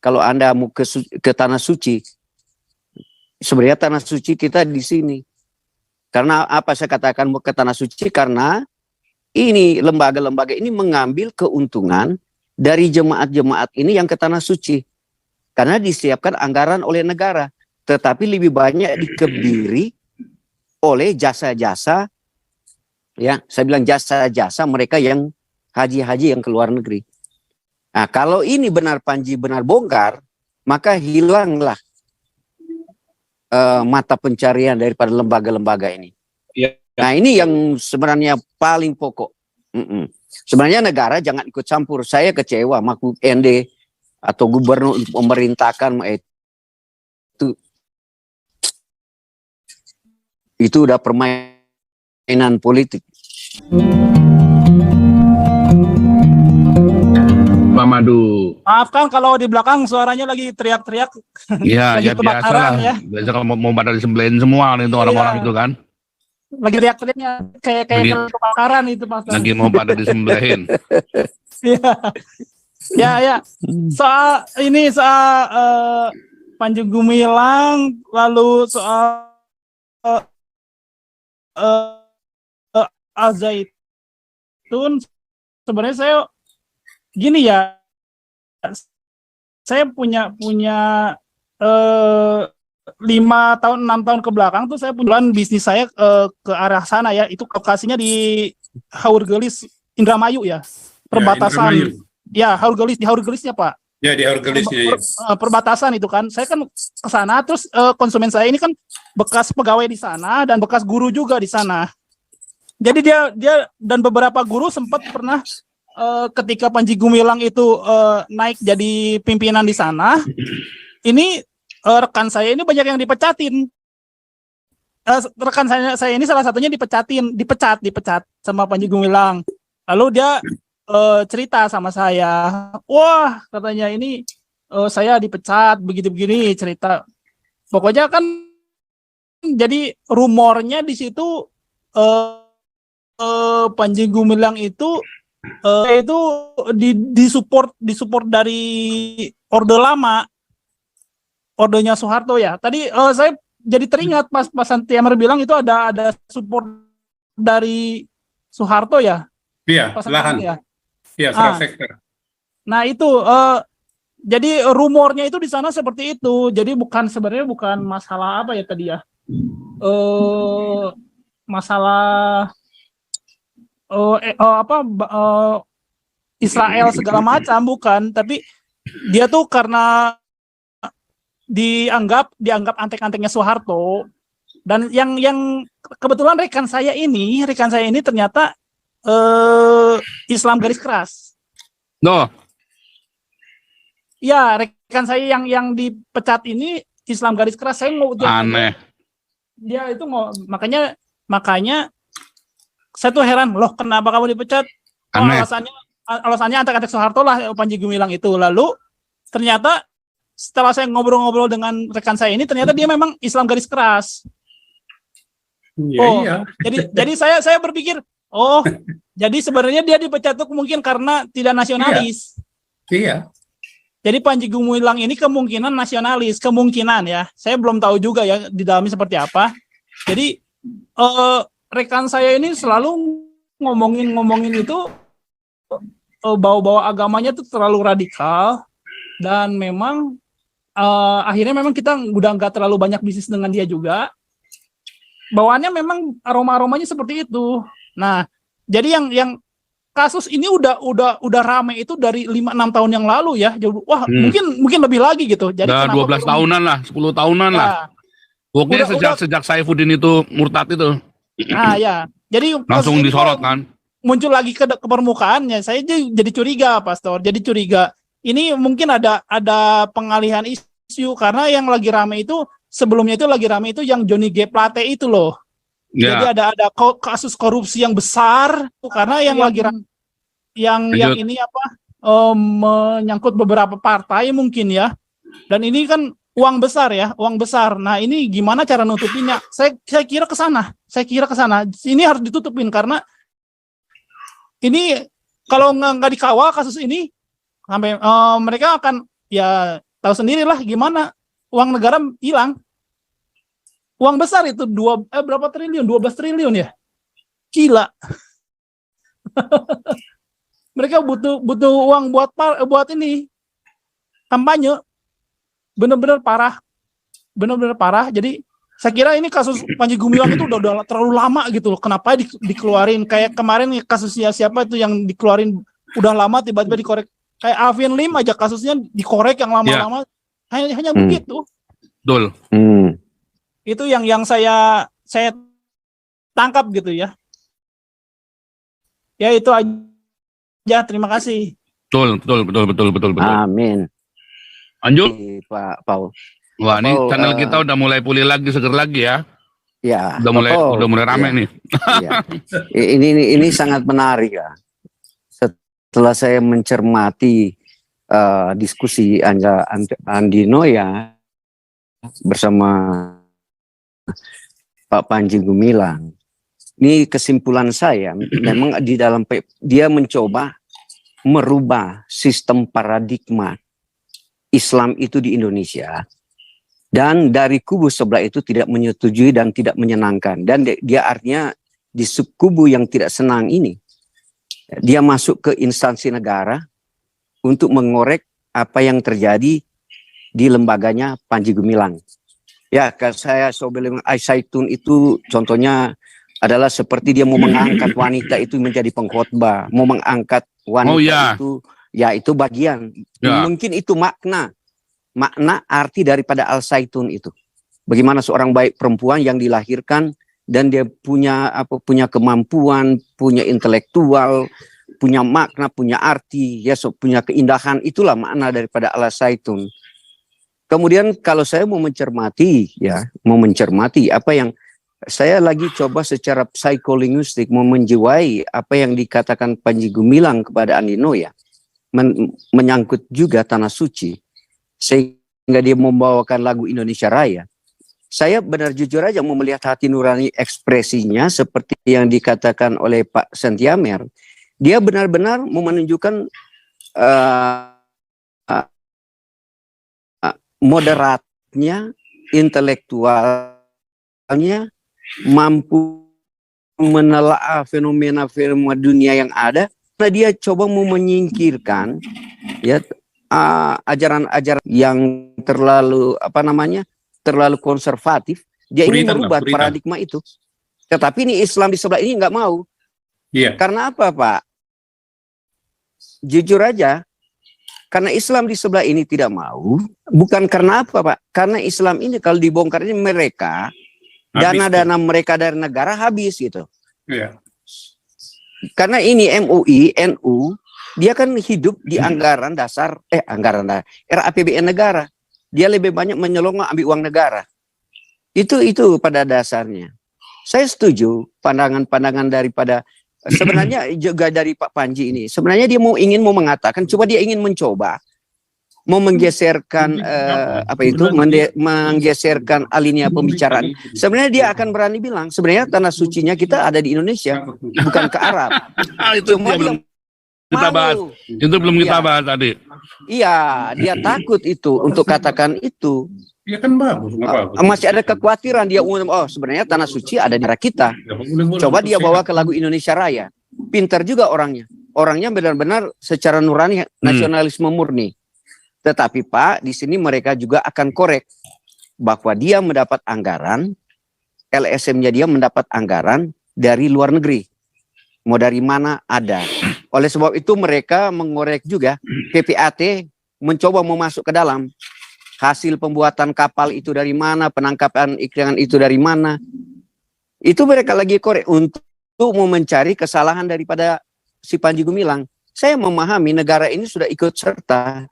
kalau Anda mau ke tanah suci, sebenarnya tanah suci kita di sini. Karena apa saya katakan mau ke tanah suci? Karena ini lembaga-lembaga ini mengambil keuntungan dari jemaat-jemaat ini yang ke tanah suci. Karena disiapkan anggaran oleh negara. Tetapi lebih banyak dikebiri oleh jasa-jasa, ya, saya bilang jasa-jasa mereka yang haji-haji yang ke luar negeri. Nah, kalau ini benar Panji benar bongkar, maka hilanglah mata pencarian daripada lembaga-lembaga ini. Ya. Nah, ini yang sebenarnya paling pokok. Sebenarnya negara jangan ikut campur. Saya kecewa makhluk ND atau gubernur memerintahkan itu udah permainan politik. Pak Madu. Maaf Kang, kalau di belakang suaranya lagi teriak-teriak. Iya, lagi ya biasa lah. ya. Biasa kalau mau pada disembelin semua itu orang-orang itu kan. Lagi teriak-teriaknya kayak kebakaran itu Mas. Lagi mau pada disembelin. Ya. Soal Panji Gumilang, lalu soal Al-Zaitun, sebenarnya saya gini ya, saya punya 5 tahun 6 tahun ke belakang tuh saya punya bisnis saya ke arah sana ya, itu lokasinya di Haurgelis Indramayu ya, perbatasan ya, Haurgelis, di Haurgelisnya Pak. Ya, di Haurgelisnya ya. Perbatasan itu kan, saya kan ke sana, terus konsumen saya ini kan bekas pegawai di sana dan bekas guru juga di sana. Jadi dia dan beberapa guru sempat pernah ketika Panji Gumilang itu naik jadi pimpinan di sana, ini rekan saya ini banyak yang dipecatin. Rekan saya ini salah satunya dipecat sama Panji Gumilang. Lalu dia cerita sama saya, wah katanya ini saya dipecat begini cerita. Pokoknya kan jadi rumornya di situ Panji Gumilang itu disupport dari Orde Lama, ordenya Soeharto ya. Tadi saya jadi teringat pas Santiamer bilang itu ada support dari Soeharto ya. Iya, lahan. Ya. Iya, 100 hektar. Nah itu jadi rumornya itu di sana seperti itu. Jadi sebenarnya bukan masalah apa ya tadi ya. Masalah Israel segala macam, bukan, tapi dia tuh karena dianggap antek-anteknya Soeharto, dan yang kebetulan rekan saya ini ternyata Islam garis keras. No. Ya, rekan saya yang dipecat ini Islam garis keras. Saya mau aneh. Dia itu makanya saya tuh heran, loh kenapa kamu dipecat? Alasannya antek-antek Soeharto lah Panji Gumilang itu. Lalu ternyata setelah saya ngobrol-ngobrol dengan rekan saya ini, ternyata dia memang Islam garis keras. Iya. Jadi saya berpikir, jadi sebenarnya dia dipecat itu mungkin karena tidak nasionalis. Iya. Jadi Panji Gumilang ini kemungkinan nasionalis, kemungkinan ya. Saya belum tahu juga ya di dalamnya seperti apa. Jadi rekan saya ini selalu ngomongin itu bawa agamanya tuh terlalu radikal, dan memang akhirnya memang kita udah nggak terlalu banyak bisnis dengan dia juga. Bawaannya memang aromanya seperti itu. Nah, jadi yang kasus ini udah rame itu dari 5-6 tahun yang lalu ya. Wah, mungkin lebih lagi gitu. Jadi udah 12 tahunan lah, 10 tahunan lah. Pokoknya sejak Saifuddin itu murtad itu. Nah, ya. Jadi langsung disorot kan. Muncul lagi ke permukaannya. Saya jadi curiga, Pastor. Jadi curiga. Ini mungkin ada pengalihan isu, karena yang lagi rame itu sebelumnya itu lagi rame itu yang Johnny G. Plate itu loh. Ya. Jadi ada kasus korupsi yang besar, karena yang lagi rame, yang ini menyangkut beberapa partai mungkin ya. Dan ini kan uang besar ya, uang besar. Nah, ini gimana cara nutupinnya? Saya kira ke sana. Ini harus ditutupin, karena ini kalau nggak dikawal kasus ini, sampai mereka akan ya tahu sendirilah gimana uang negara hilang. Uang besar itu berapa triliun? 12 triliun ya. Gila. Mereka butuh uang buat ini kampanye. Benar-benar parah. Benar-benar parah. Jadi saya kira ini kasus Panji Gumilang itu udah terlalu lama gitu loh. Kenapa dikeluarin? Kayak kemarin kasusnya siapa itu yang dikeluarin udah lama tiba-tiba dikorek. Kayak Alvin Lim aja kasusnya dikorek yang lama-lama. Hanya begitu. Betul. Itu yang saya tangkap gitu ya. Ya itu aja. Terima kasih. Betul. Amin. Lanjut. Pak Paul. Wah, ini Paul, channel kita udah mulai pulih lagi, seger lagi ya. Ya. Udah mulai rame ya, nih. Ya. Ini sangat menarik ya. Setelah saya mencermati diskusi Andino ya bersama Pak Panji Gumilang. Ini kesimpulan saya, memang di dalam dia mencoba merubah sistem paradigma Islam itu di Indonesia, dan dari kubu sebelah itu tidak menyetujui dan tidak menyenangkan, dan dia artinya di kubu yang tidak senang ini, dia masuk ke instansi negara untuk mengorek apa yang terjadi di lembaganya Panji Gumilang. Ya, saya bilang Aisyatun itu contohnya adalah seperti dia mau mengangkat wanita itu menjadi pengkhotbah, mau mengangkat wanita itu, ya itu bagian. Ya. Mungkin itu makna arti daripada Al-Saitun itu. Bagaimana seorang baik perempuan yang dilahirkan dan dia punya kemampuan, punya intelektual, punya makna, punya arti, ya punya keindahan, itulah makna daripada Al-Saitun. Kemudian kalau saya mau mencermati apa yang saya lagi coba secara psikolinguistik mau menjiwai apa yang dikatakan Panji Gumilang kepada Andino ya, menyangkut juga tanah suci, sehingga dia membawakan lagu Indonesia Raya. Saya benar jujur aja mau melihat hati nurani ekspresinya seperti yang dikatakan oleh Pak Sentiamer. Dia benar-benar mau menunjukkan moderatnya, intelektualnya, mampu menelaah fenomena-fenomena dunia yang ada. Nah, dia coba mau menyingkirkan ya ajaran-ajaran yang terlalu terlalu konservatif. Dia ingin merubah paradigma itu. Tetapi ini Islam di sebelah ini nggak mau. Iya. Karena apa, Pak? Jujur aja, karena Islam di sebelah ini tidak mau, bukan karena apa, Pak? Karena Islam ini kalau dibongkar ini mereka dana-dana mereka dari negara habis gitu. Iya. Karena ini MUI, NU, dia kan hidup di anggaran dasar, RAPBN negara. Dia lebih banyak menyelonong ambil uang negara. Itu pada dasarnya. Saya setuju pandangan-pandangan daripada sebenarnya juga dari Pak Panji ini. Sebenarnya dia ingin mengatakan, dia ingin mencoba mau menggeserkan menggeserkan alinea pembicaraan. Sebenarnya dia akan berani bilang, sebenarnya tanah sucinya kita ada di Indonesia, bukan ke Arab. Itu belum kita bahas. Itu belum kita bahas tadi. Iya, dia takut itu untuk katakan itu. Ya kan bagus, masih ada kekhawatiran dia sebenarnya tanah suci ada di negara kita. Coba dia bawa ke lagu Indonesia Raya. Pintar juga orangnya. Orangnya benar-benar secara nurani nasionalisme murni. Tetapi Pak, di sini mereka juga akan korek bahwa dia mendapat anggaran, LSM-nya dia mendapat anggaran dari luar negeri. Mau dari mana ada. Oleh sebab itu mereka mengorek juga PPAT mencoba mau masuk ke dalam. Hasil pembuatan kapal itu dari mana, penangkapan ikan itu dari mana. Itu mereka lagi korek untuk mau mencari kesalahan daripada si Panji Gumilang. Saya memahami negara ini sudah ikut serta.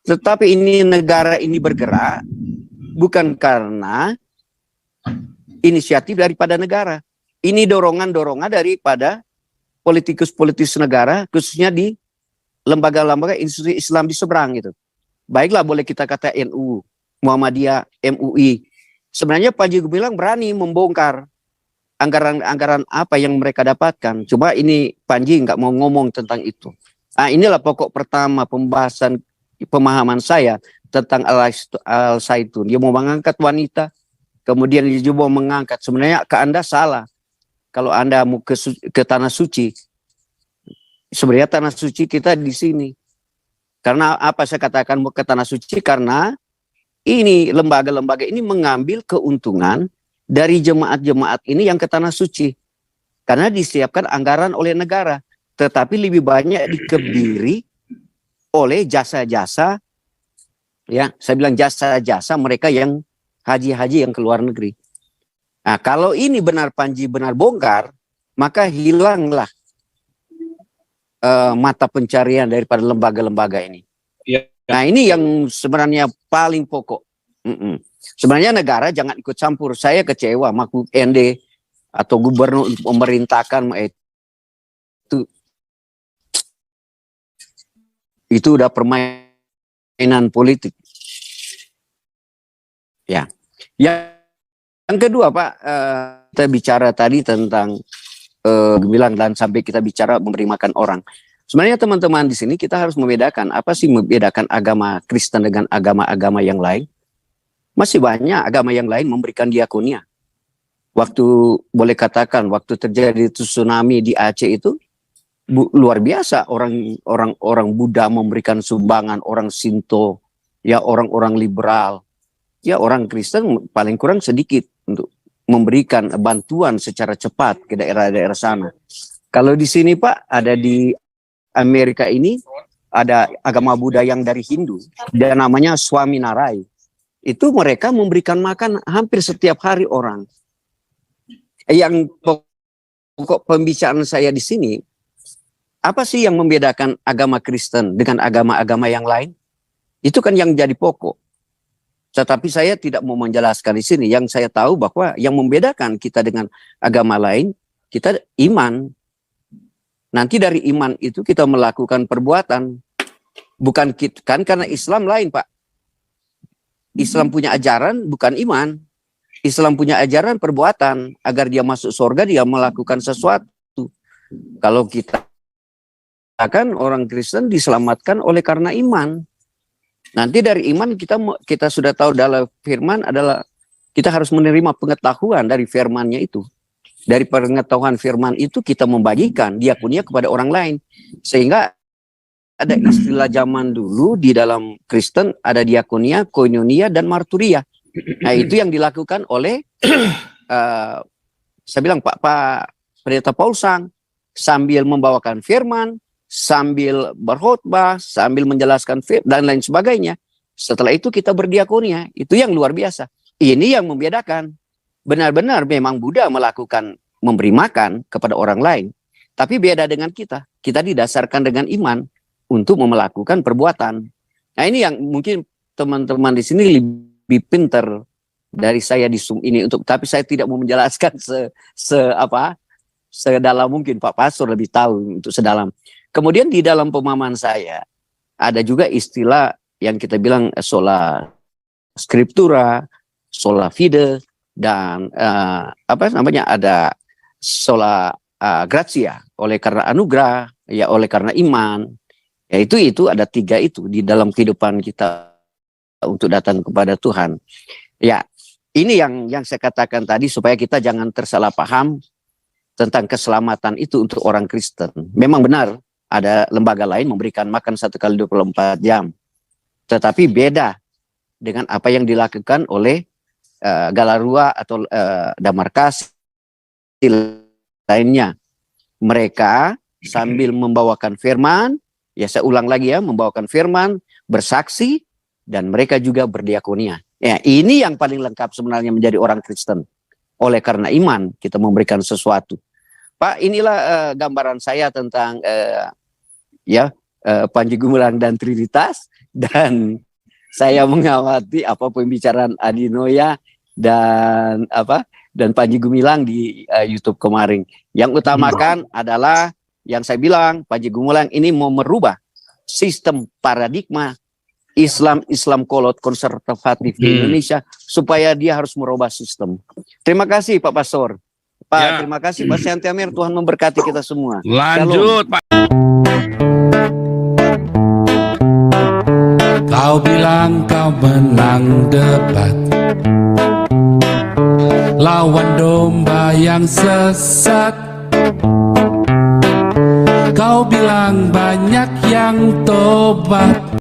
Tetapi ini negara ini bergerak bukan karena inisiatif daripada negara. Ini dorongan-dorongan daripada politikus-politikus negara, khususnya di lembaga-lembaga institusi Islam di seberang gitu. Baiklah boleh kita kata NU, Muhammadiyah, MUI. Sebenarnya Panji Gumilang berani membongkar anggaran apa yang mereka dapatkan. Coba ini Panji nggak mau ngomong tentang itu. Inilah pokok pertama pembahasan pemahaman saya tentang Al-Zaitun. Dia mau mengangkat wanita, kemudian dia juga mau mengangkat. Sebenarnya ke Anda salah. Kalau Anda mau ke tanah suci, sebenarnya tanah suci kita di sini. Karena apa saya katakan mau ke tanah suci? Karena ini lembaga-lembaga ini mengambil keuntungan dari jemaat-jemaat ini yang ke tanah suci. Karena disiapkan anggaran oleh negara. Tetapi lebih banyak dikebiri oleh jasa-jasa, ya saya bilang jasa-jasa mereka yang haji-haji yang ke luar negeri. Nah kalau ini benar Panji benar bongkar, maka hilanglah mata pencarian daripada lembaga-lembaga ini. Ya. Nah ini yang sebenarnya paling pokok. Sebenarnya negara jangan ikut campur. Saya kecewa Mahfud ND atau gubernur memerintahkan itu udah permainan politik. Ya. Yang kedua Pak, kita bicara tadi tentang bilang dan sampai kita bicara memberi makan orang. Sebenarnya teman-teman di sini kita harus membedakan apa sih membedakan agama Kristen dengan agama-agama yang lain. Masih banyak agama yang lain memberikan diakonia. Waktu boleh katakan waktu terjadi tsunami di Aceh itu luar biasa orang Buddha memberikan sumbangan, orang Sinto, ya orang-orang liberal, ya orang Kristen paling kurang sedikit untuk memberikan bantuan secara cepat ke daerah-daerah sana. Kalau di sini Pak ada di Amerika ini ada agama Buddha yang dari Hindu dan namanya Swaminarai. Itu mereka memberikan makan hampir setiap hari orang. Yang pokok pembicaraan saya di sini, apa sih yang membedakan agama Kristen dengan agama-agama yang lain? Itu kan yang jadi pokok. Tetapi saya tidak mau menjelaskan di sini. Yang saya tahu bahwa yang membedakan kita dengan agama lain, kita iman. Nanti dari iman itu kita melakukan perbuatan. Bukan kita, kan karena Islam lain Pak. Islam punya ajaran bukan iman. Islam punya ajaran perbuatan. Agar dia masuk surga dia melakukan sesuatu. Kalau kita kan orang Kristen diselamatkan oleh karena iman. Nanti dari iman kita sudah tahu dalam firman adalah kita harus menerima pengetahuan dari firman-Nya itu. Dari pengetahuan firman itu kita membagikan diakonia kepada orang lain. Sehingga ada istilah zaman dulu di dalam Kristen ada diakonia, koinonia dan marturia. Nah itu yang dilakukan oleh saya bilang Pak Pendeta Paul Sang sambil membawakan firman, sambil berkhotbah, sambil menjelaskan dan lain sebagainya. Setelah itu kita berdiakonia. Itu yang luar biasa. Ini yang membedakan. Benar-benar memang Buddha melakukan memberi makan kepada orang lain. Tapi beda dengan kita. Kita didasarkan dengan iman untuk melakukan perbuatan. Nah ini yang mungkin teman-teman di sini lebih pintar dari saya di Zoom ini. Tapi saya tidak mau menjelaskan sedalam mungkin. Pak Pastor lebih tahu untuk sedalam. Kemudian di dalam pemahaman saya ada juga istilah yang kita bilang sola scriptura, sola fide dan ada sola gratia oleh karena anugerah, ya oleh karena iman. Ya itu ada tiga itu di dalam kehidupan kita untuk datang kepada Tuhan. Ya, ini yang saya katakan tadi supaya kita jangan tersalah paham tentang keselamatan itu untuk orang Kristen. Memang benar ada lembaga lain memberikan makan 1 kali 24 jam. Tetapi beda dengan apa yang dilakukan oleh Galarua atau Damarkas lainnya. Mereka sambil membawakan firman, ya saya ulang lagi ya, membawakan firman, bersaksi, dan mereka juga berdiakonia. Ya, ini yang paling lengkap sebenarnya menjadi orang Kristen. Oleh karena iman kita memberikan sesuatu. Pak, inilah gambaran saya tentang Panji Gumilang dan Trinitas, dan saya mengawati apa pembicaraan Adinoya dan Panji Gumilang di YouTube kemarin. Yang utamakan adalah yang saya bilang Panji Gumilang ini mau merubah sistem paradigma Islam kolot konservatif di Indonesia supaya dia harus merubah sistem. Terima kasih Pak Pastor. Pak, Ya. terima kasih Pak Santiamir. Tuhan memberkati kita semua. Lanjut Shalom. Pak. Kau bilang kau menang debat lawan domba yang sesat. Kau bilang banyak yang tobat.